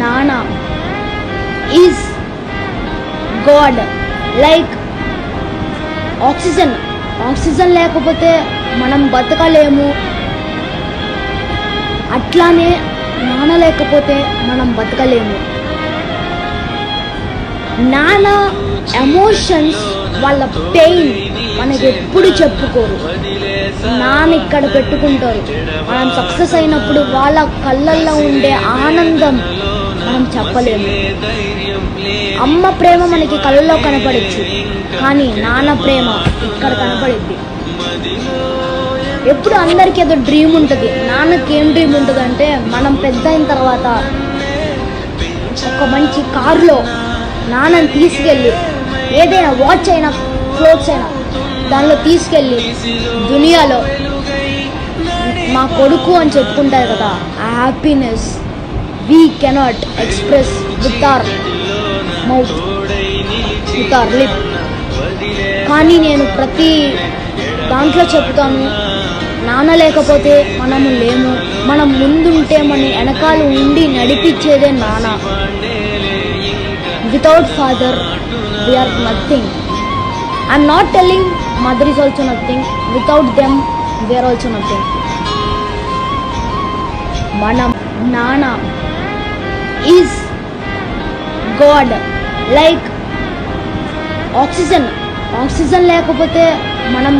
నాన్న is God. Like oxygen లేకపోతే మనం బతకలేము. అట్లానే నాన్న లేకపోతే మనం బతకలేము. నాన్న ఎమోషన్స్, వాళ్ళ పెయిన్ మనకి ఎప్పుడు చెప్పుకోరు. నాన్న ఇక్కడ పెట్టుకుంటారు. మనం సక్సెస్ అయినప్పుడు వాళ్ళ కళ్ళల్లో ఉండే ఆనందం మనం చెప్పలేము. అమ్మ ప్రేమ మనకి కళ్ళలో కనపడచ్చు, కానీ నాన్న ప్రేమ ఇక్కడ కనపడిద్ది. ఎప్పుడు అందరికీ ఏదో డ్రీమ్ ఉంటుంది. నాన్నకి ఏం డ్రీమ్ ఉంటుంది అంటే, మనం పెద్ద అయిన తర్వాత ఒక మంచి కారులో నాన్నని తీసుకెళ్ళి, ఏదైనా వాచ్ అయినా క్లోత్స్ అయినా దానిలో తీసుకెళ్ళి దునియాలో మా కొడుకు అని చెప్పుకుంటారు కదా. ఆ happiness we cannot express with our mouth, with our lip. కానీ నేను ప్రతి దాంట్లో చెప్తాను, నాన్న లేకపోతే మనము లేము. మనం ముందుంటే మన వెనకాల ఉండి నడిపించేదే నాన్న. Without father we are nothing. I'm not telling mother is also nothing. Without them we are also nothing. Manam Nana is God. Like oxygen లేకపోతే మనం